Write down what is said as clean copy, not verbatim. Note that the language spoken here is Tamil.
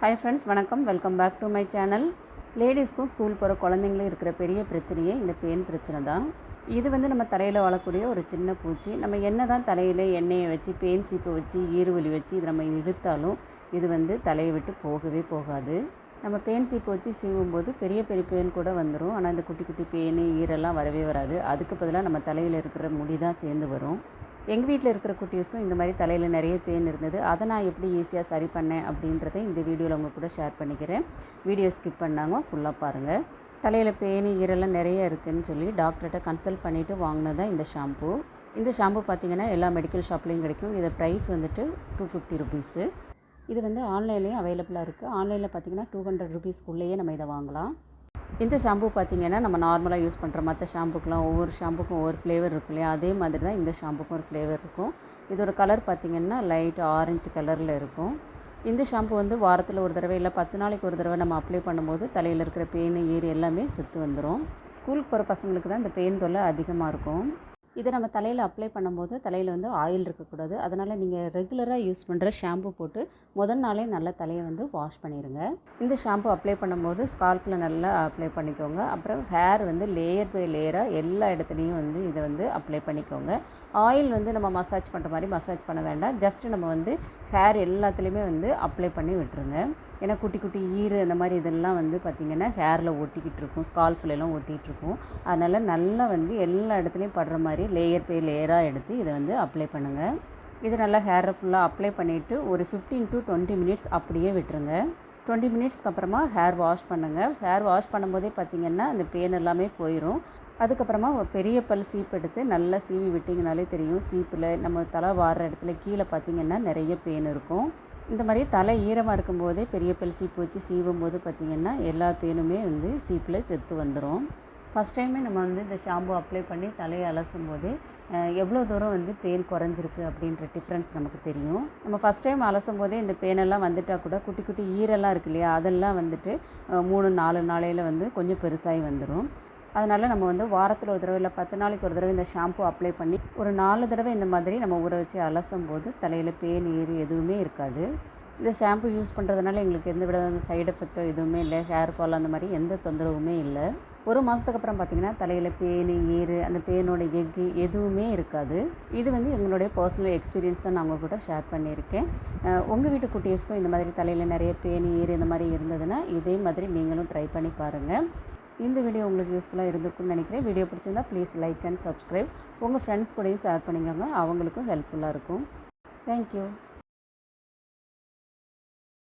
ஹாய் ஃப்ரெண்ட்ஸ், வணக்கம். Welcome back to my channel. லேடிஸ்க்கும் ஸ்கூல் போகிற குழந்தைங்களும் இருக்கிற பெரிய பிரச்சனையே இந்த பேன் பிரச்சனை தான். இது நம்ம தலையில் வாழக்கூடிய ஒரு சின்ன பூச்சி. நம்ம என்ன தான் தலையில் எண்ணெயை வச்சு பேன் சீப்பை வச்சு ஈறுவலி வச்சு இது நம்ம இழுத்தாலும் இது தலையை விட்டு போகவே போகாது. நம்ம பேன் சீப்பை வச்சு சீவும்போது பெரிய பெரிய பேன் கூட வந்துடும். ஆனால் இந்த குட்டி குட்டி பேன் ஈரெல்லாம் வரவே வராது. அதுக்கு பதிலாக நம்ம தலையில் இருக்கிற முடி தான் சேர்ந்து வரும். எங்கள் வீட்டில் இருக்கிற குட்டீஸ்க்கும் இந்த மாதிரி தலையில் நிறைய பேன் இருந்தது. அதை நான் எப்படி ஈஸியாக சரி பண்ணேன் அப்படின்றத இந்த வீடியோவில் உங்கள் கூட ஷேர் பண்ணிக்கிறேன். வீடியோ ஸ்கிப் பண்ணாங்க, ஃபுல்லாக பாருங்கள். தலையில் பேன் ஈரெல்லாம் நிறைய இருக்குதுன்னு சொல்லி டாக்டர்கிட்ட கன்சல்ட் பண்ணிவிட்டு வாங்கினது தான் இந்த ஷாம்பு. இந்த ஷாம்பு பார்த்திங்கன்னா எல்லா மெடிக்கல் ஷாப்லேயும் கிடைக்கும். இதை ப்ரைஸ் 250 ருபீஸு. இது ஆன்லைன்லேயும் அவைலபிளாக இருக்குது. ஆன்லைனில் பார்த்திங்கன்னா 200 ருபீஸ்க்குள்ளேயே நம்ம இதை வாங்கலாம். இந்த ஷாம்பு பார்த்திங்கன்னா நம்ம நார்மலாக யூஸ் பண்ணுற மற்ற ஷாம்புக்கெலாம் ஒவ்வொரு ஷாம்புக்கும் ஒவ்வொரு ஃப்ளேவர் இருக்கும் இல்லையா, அதே மாதிரி தான் இந்த ஷாம்புக்கும் ஒரு ஃப்ளேவர் இருக்கும். இதோட கலர் பார்த்திங்கன்னா லைட் ஆரஞ்சு கலரில் இருக்கும். இந்த ஷாம்பு வாரத்தில் ஒரு தடவை இல்லை 10 நாளைக்கு ஒரு தடவை நம்ம அப்ளை பண்ணும்போது தலையில் இருக்கிற பேன் ஈறு எல்லாமே செத்து வந்துடும். ஸ்கூலுக்கு போகிற பசங்களுக்கு தான் இந்த பேன் தொல்லை அதிகமாக இருக்கும். இதை நம்ம தலையில் அப்ளை பண்ணும்போது தலையில் ஆயில் இருக்கக்கூடாது. அதனால் நீங்கள் ரெகுலராக யூஸ் பண்ணுற ஷாம்பு போட்டு முதல் நாளே நல்லா தலையை வாஷ் பண்ணிடுங்க. இந்த ஷாம்பு அப்ளை பண்ணும்போது ஸ்கால்ப்பில் நல்லா அப்ளை பண்ணிக்கோங்க. அப்புறம் ஹேர் லேயர் பை லேயராக எல்லா இடத்துலையும் இதை அப்ளை பண்ணிக்கோங்க. ஆயில் நம்ம மசாஜ் பண்ணுற மாதிரி மசாஜ் பண்ண வேண்டாம். ஜஸ்ட்டு நம்ம ஹேர் எல்லாத்துலேயுமே அப்ளை பண்ணி விட்டுருங்க. ஏன்னா குட்டி குட்டி ஈறு அந்த மாதிரி இதெல்லாம் பார்த்திங்கன்னா ஹேரில் ஒட்டிக்கிட்டு இருக்கும், ஸ்கால்ஃப்லாம் ஒட்டிகிட்டு இருக்கும். அதனால் நல்லா எல்லா இடத்துலையும் படுற மாதிரி லேயர் பை லேயராக எடுத்து இதை அப்ளை பண்ணுங்கள். இது நல்லா ஹேரை ஃபுல்லாக அப்ளை பண்ணிவிட்டு ஒரு 15 to 20 மினிட்ஸ் அப்படியே விட்டுருங்க. 20 மினிட்ஸ்க்கு அப்புறமா ஹேர் வாஷ் பண்ணுங்கள். ஹேர் வாஷ் பண்ணும்போதே பார்த்திங்கன்னா அந்த பேன் எல்லாமே போயிடும். அதுக்கப்புறமா ஒரு பெரிய பல் சீப்பு எடுத்து நல்லா சீவி விட்டிங்கனாலே தெரியும். சீப்பில் நம்ம தலை வாடுற இடத்துல கீழே பார்த்திங்கன்னா நிறைய பேன் இருக்கும். இந்த மாதிரி தலை ஈரமாக இருக்கும்போதே பெரிய பல் சீப்பு வச்சு சீவும் போது பார்த்திங்கன்னா எல்லா பேனுமே சீப்பில் செத்து வந்துடும். ஃபஸ்ட் டைமே நம்ம இந்த ஷாம்பு அப்ளை பண்ணி தலையை அலசும் போதே எவ்வளோ தூரம் பேன் குறைஞ்சிருக்கு அப்படின்ற டிஃப்ரென்ஸ் நமக்கு தெரியும். நம்ம ஃபஸ்ட் டைம் அலசும் போதே இந்த பேனெல்லாம் வந்துட்டால் கூட குட்டி குட்டி ஈரெல்லாம் இருக்கு இல்லையா, அதெல்லாம் 3-4 நாளையில் கொஞ்சம் பெருசாகி வந்துடும். அதனால் நம்ம வாரத்தில் ஒரு தடவை இல்லை 10 நாளைக்கு ஒரு தடவை இந்த ஷாம்பு அப்ளை பண்ணி ஒரு 4 தடவை இந்த மாதிரி நம்ம ஊற வச்சு அலசும் போது தலையில் பேன் ஈறு எதுவுமே இருக்காது. இந்த ஷாம்பு யூஸ் பண்ணுறதுனால எங்களுக்கு எந்த வித சைடு எஃபெக்டோ எதுவுமே இல்லை, ஹேர் ஃபால் அந்த மாதிரி எந்த தொந்தரவுமே இல்லை. ஒரு மாதத்துக்கு அப்புறம் பார்த்திங்கன்னா தலையில் பேன் ஈறு அந்த பேனோட எக்கு எதுவுமே இருக்காது. இது எங்களுடைய பர்சனல் எக்ஸ்பீரியன்ஸ் தான் நான் உங்கள் கூட ஷேர் பண்ணியிருக்கேன். உங்கள் வீட்டு குட்டீஸ்க்கும் இந்த மாதிரி தலையில் நிறைய பேன் ஈறு இந்த மாதிரி இருந்ததுன்னா இதே மாதிரி நீங்களும் ட்ரை பண்ணி பாருங்கள். இந்த வீடியோ உங்களுக்கு யூஸ்ஃபுல்லாக இருந்திருக்குன்னு நினைக்கிறேன். வீடியோ பிடிச்சிருந்தா ப்ளீஸ் லைக் அண்ட் சப்ஸ்கிரைப். உங்கள் ஃப்ரெண்ட்ஸ் கூடயும் ஷேர் பண்ணிக்கோங்க, அவங்களுக்கும் ஹெல்ப்ஃபுல்லாக இருக்கும். தேங்க்யூ.